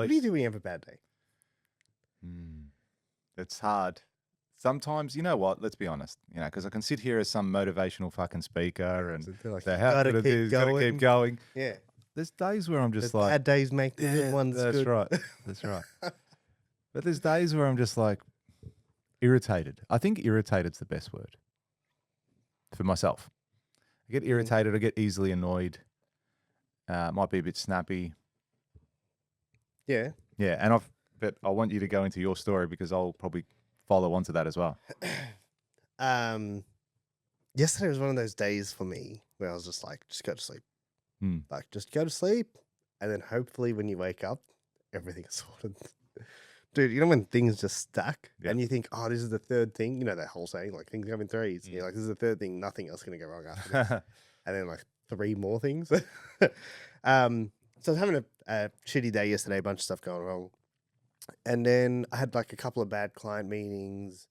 What do you do when you have a bad day? It's hard. Sometimes, you know what? Let's be honest. You know, because I can sit here as some motivational fucking speaker and Like, say how good it is, gotta keep going. Yeah. There's days where I'm just like, bad days make the good ones that's good. right. That's right. But there's days where I'm just like irritated. I think irritated's the best word for myself. I get irritated. I get easily annoyed. Might be a bit snappy. Yeah. Yeah, but I want you to go into your story because I'll probably follow on to that as well. Yesterday was one of those days for me where I was just like, just go to sleep. Like, just go to sleep. And then hopefully when you wake up, everything is sorted. Dude, you know when things just stack and you think, oh, this is the third thing? You know that whole saying, like, things come in threes. You're like, this is the third thing. Nothing else is going to go wrong after this. And then like 3 more things. So I was having a shitty day yesterday, a bunch of stuff going wrong. And then I had like a couple of bad client meetings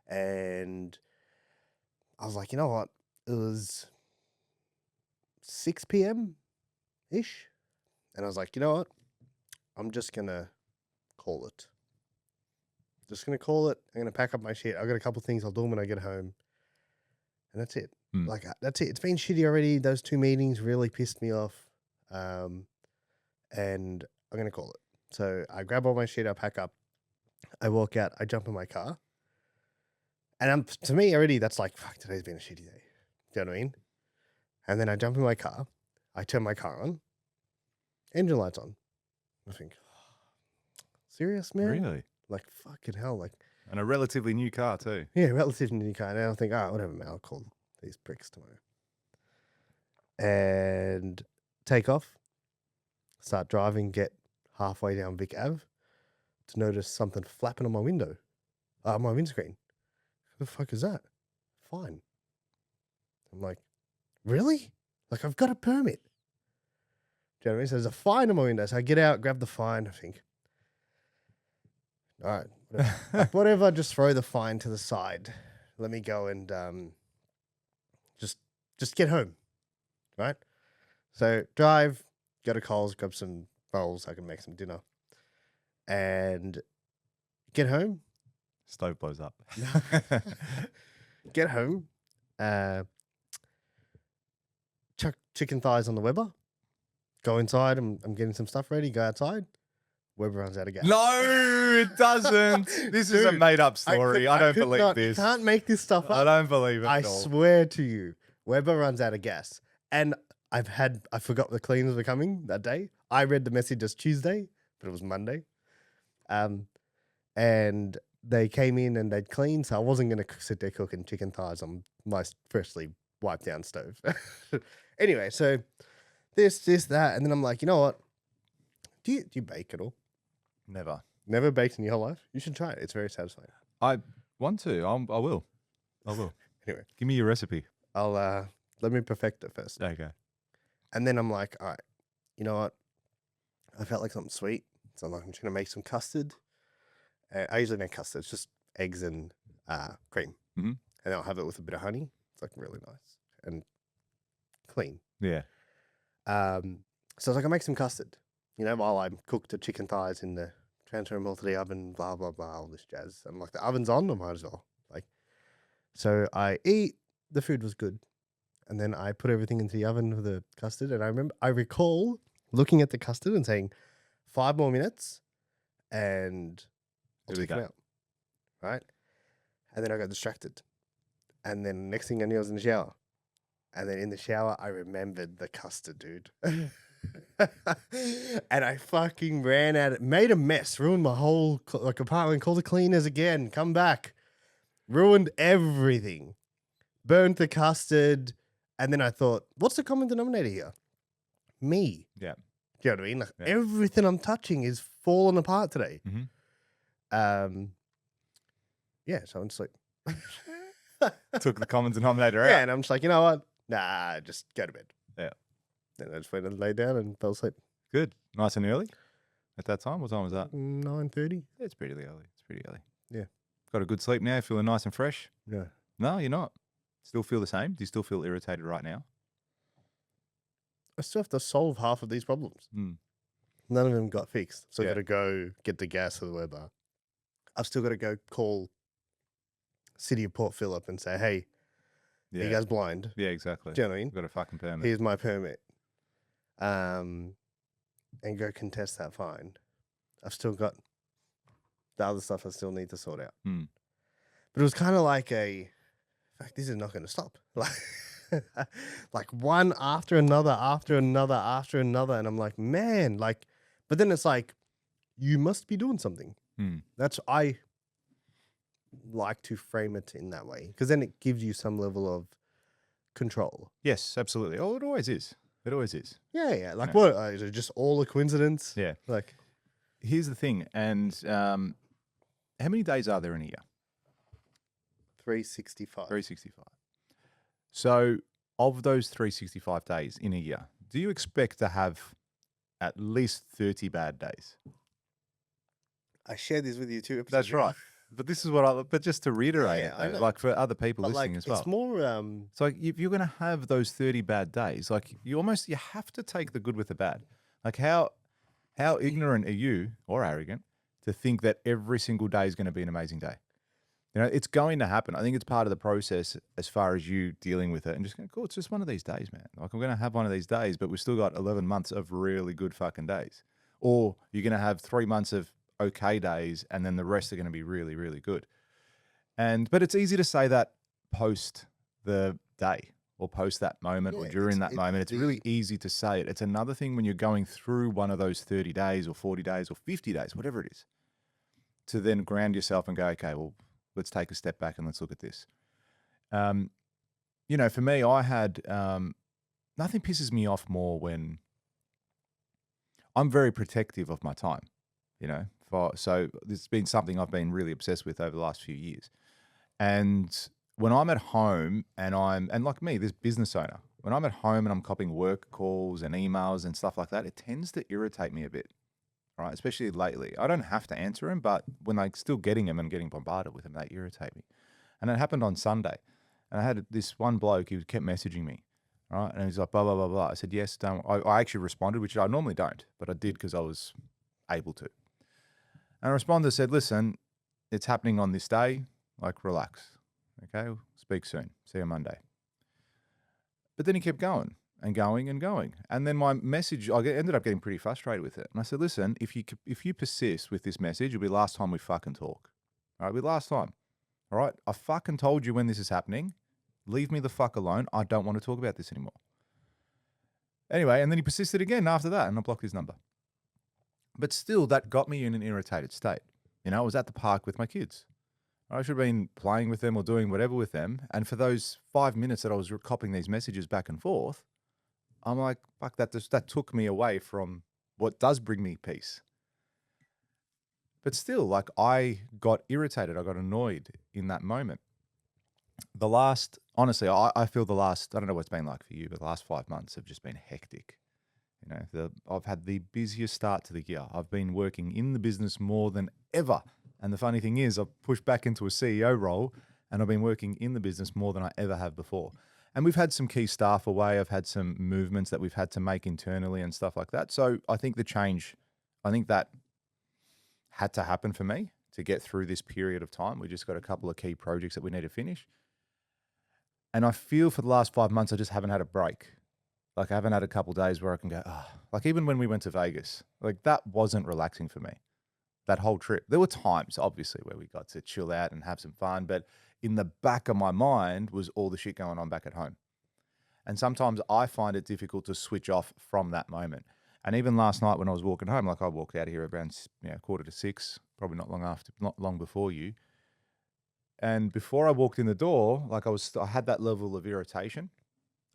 and I was like, you know what? It was 6 p.m.-ish. And I was like, you know what? I'm just going to call it. Just going to call it. I'm going to pack up my shit. I've got a couple of things I'll do when I get home. And that's it. Like, that's it. It's been shitty already. Those 2 meetings really pissed me off. And I'm going to call it. So I grab all my shit, I pack up, I walk out, I jump in my car. And to me already, that's like, fuck, today's been a shitty day. Do you know what I mean? And then I jump in my car, I turn my car on, engine lights on. I think, serious, man? Really? Like, fucking hell. Like, and a relatively new car too. Yeah, relatively new car. And I think, whatever, man, I'll call these pricks tomorrow. And take off, start driving, get halfway down Vic Ave to notice something flapping on my window, my windscreen. Who the fuck is that? Fine. I'm like, really? Like, I've got a permit. Do you know what I mean? So there's a fine on my window. So I get out, grab the fine. I think, all right, whatever, just throw the fine to the side. Let me go and just get home, right? So drive, go to Coles, grab some rolls. I can make some dinner. And get home. Stove blows up. Get home. Chuck chicken thighs on the Weber. Go inside. I'm getting some stuff ready. Go outside. Weber runs out of gas. No, it doesn't. This is a made-up story. I don't believe this. Can't make this stuff up. I don't believe it. I swear to you, Weber runs out of gas. And I forgot the cleaners were coming that day. I read the message as Tuesday, but it was Monday. And they came in and they'd cleaned, so I wasn't going to sit there cooking chicken thighs on my freshly wiped down stove. Anyway, so this, that, and then I'm like, you know what? Do you bake at all? Never. Never baked in your whole life? You should try it. It's very satisfying. I want to. I will. Anyway. Give me your recipe. Let me perfect it first. Okay. And then I'm like, all right, you know what? I felt like something sweet. So I'm like, I'm just going to make some custard. I usually make custard. It's just eggs and cream. Mm-hmm. And I'll have it with a bit of honey. It's like really nice and clean. Yeah. So I was like, I'll make some custard. You know, while I cook the chicken thighs in the transfer them all to the oven, blah, blah, blah, all this jazz. I'm like, the oven's on, I might as well. So I eat. The food was good. And then I put everything into the oven with the custard. And I recall looking at the custard and saying, 5 more minutes and I'll take it out. Right? And then I got distracted. And then next thing I knew, I was in the shower. And then in the shower, I remembered the custard, dude. And I fucking ran at it, made a mess, ruined my whole apartment, called the cleaners again, come back. Ruined everything. Burnt the custard. And then I thought, what's the common denominator here? Me. Yeah. Do you know what I mean? Like everything I'm touching is falling apart today. Mm-hmm. Yeah, so I'm just like took the common denominator out. Yeah, and I'm just like, you know what? Nah, just go to bed. Yeah. Then I just went and lay down and fell asleep. Good. Nice and early at that time? What time was that? 9:30. Yeah, it's pretty early. Yeah. Got a good sleep now? Feeling nice and fresh? Yeah. No, you're not. Still feel the same? Do you still feel irritated right now? I still have to solve half of these problems. None of them got fixed. So I've Yeah. got to go get the gas or whatever. I've still got to go call City of Port Phillip and say, hey, are you Yeah. guys blind? Yeah, exactly. Do you know what I mean? I've got a fucking permit. Here's my permit. And go contest that fine. I've still got the other stuff I still need to sort out. But it was kind of like this is not going to stop. Like one after another, after another, after another. And I'm like, man, like, but then it's like, you must be doing something. I like to frame it in that way because then it gives you some level of control. Yes, absolutely. Oh, it always is. It always is. Yeah. Like, what? Is it just all a coincidence? Yeah. Like, here's the thing. And how many days are there in a year? 365. 365. So, of those 365 days in a year, do you expect to have at least 30 bad days? I shared this with you too. That's right. But this is but just to reiterate, like for other people listening as well. It's more, it's like if you're going to have those 30 bad days, like you have to take the good with the bad. Like how ignorant are you, or arrogant, to think that every single day is going to be an amazing day? You know, it's going to happen. I think it's part of the process as far as you dealing with it and just going, cool, it's just one of these days, man. Like I'm going to have one of these days, but we've still got 11 months of really good fucking days. Or you're going to have 3 months of okay days and then the rest are going to be really, really good. But it's easy to say that post the day or post that moment or during that moment. It's really easy to say it. It's another thing when you're going through one of those 30 days or 40 days or 50 days, whatever it is, to then ground yourself and go, okay, well, let's take a step back and let's look at this. You know, for me, I had nothing pisses me off more when I'm very protective of my time, you know. So this has been something I've been really obsessed with over the last few years. And when I'm at home and like me, this business owner, when I'm at home and I'm copying work calls and emails and stuff like that, it tends to irritate me a bit, right? Especially lately. I don't have to answer them, but when I'm still getting them and getting bombarded with them, they irritate me. And it happened on Sunday. And I had this one bloke, he kept messaging me, right? And he's like, blah, blah, blah, blah. I said, yes, don't. I actually responded, which I normally don't, but I did because I was able to. And I responded, said, listen, it's happening on this day. Like, relax. Okay, we'll speak soon. See you Monday. But then he kept going and going and going. And then my message, I ended up getting pretty frustrated with it. And I said, listen, if you persist with this message, it'll be last time we fucking talk. All right, it'll be last time. All right, I fucking told you when this is happening. Leave me the fuck alone. I don't want to talk about this anymore. Anyway, and then he persisted again after that, and I blocked his number. But still, that got me in an irritated state. You know, I was at the park with my kids. I should have been playing with them or doing whatever with them. And for those 5 minutes that I was copying these messages back and forth, I'm like, fuck, that took me away from what does bring me peace. But still, like, I got irritated. I got annoyed in that moment. Honestly, I feel I don't know what it's been like for you, but the last 5 months have just been hectic. You know, I've had the busiest start to the year. I've been working in the business more than ever. And the funny thing is, I've pushed back into a CEO role and I've been working in the business more than I ever have before. And we've had some key staff away. I've had some movements that we've had to make internally and stuff like that. So I think that had to happen for me to get through this period of time. We just got a couple of key projects that we need to finish. And I feel for the last 5 months, I just haven't had a break. Like I haven't had a couple of days where I can go, like even when we went to Vegas, like that wasn't relaxing for me, that whole trip. There were times obviously where we got to chill out and have some fun, but in the back of my mind was all the shit going on back at home. And sometimes I find it difficult to switch off from that moment. And even last night when I was walking home, like I walked out of here around 5:45, probably not long before you. And before I walked in the door, like I had that level of irritation.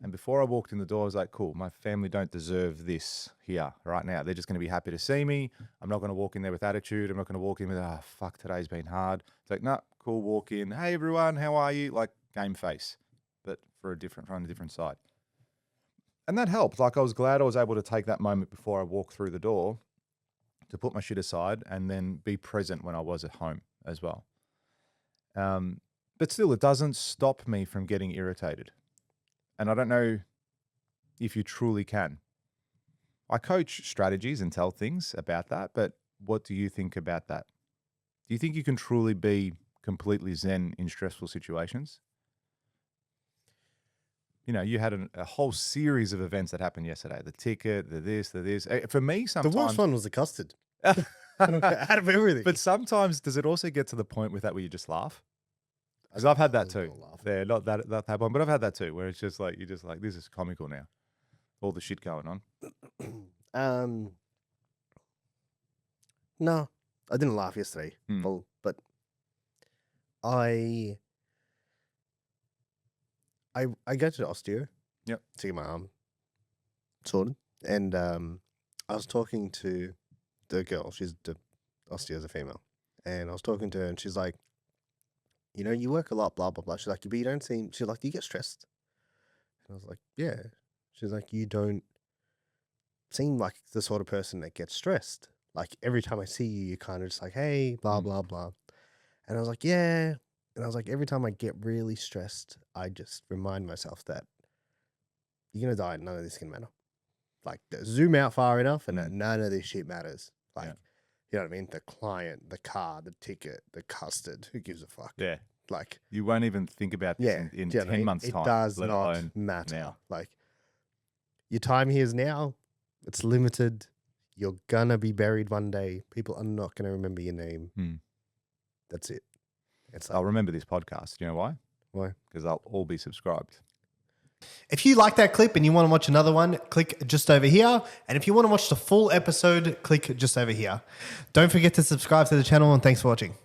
And before I walked in the door, I was like, cool, my family don't deserve this here right now. They're just going to be happy to see me. I'm not going to walk in there with attitude. I'm not going to walk in with, fuck, today's been hard. It's like, no, cool, walk in. Hey, everyone, how are you? Like game face, but from a different side. And that helped. Like I was glad I was able to take that moment before I walked through the door to put my shit aside and then be present when I was at home as well. But still, it doesn't stop me from getting irritated. And I don't know if you truly can. I coach strategies and tell things about that, but what do you think about that? Do you think you can truly be completely zen in stressful situations? You know, you had a whole series of events that happened yesterday. The ticket, the this, the this. For me, The sometimes... worst one was the custard. Out of everything. But sometimes, does it also get to the point with that where you just laugh? Because I've had that too. Yeah, not that one, but I've had that too, where it's just like, you're just like, this is comical now. All the shit going on. No, I didn't laugh yesterday. Well, but I go to the osteo. Yep. To get my arm sorted, and I was talking to the girl. She's the osteo's a female, and I was talking to her, and she's like, you know, you work a lot, blah blah blah. She's like, but you don't seem. She's like, do you get stressed? And I was like, yeah. She's like, you don't seem like the sort of person that gets stressed. Like every time I see you, you're kind of just like, hey, blah blah blah. And I was like, yeah. And I was like, every time I get really stressed, I just remind myself that you're gonna die and none of this can matter. Like zoom out far enough and none of this shit matters. Like, you know what I mean? The client, the car, the ticket, the custard, who gives a fuck? Yeah. Like you won't even think about this in 10 months time. It does not matter. Now. Like your time here is now. It's limited. You're gonna be buried one day. People are not gonna remember your name. That's it. It's like, I'll remember this podcast. You know why? Why? Because I'll all be subscribed. If you like that clip and you want to watch another one, click just over here. And if you want to watch the full episode, click just over here. Don't forget to subscribe to the channel, and thanks for watching.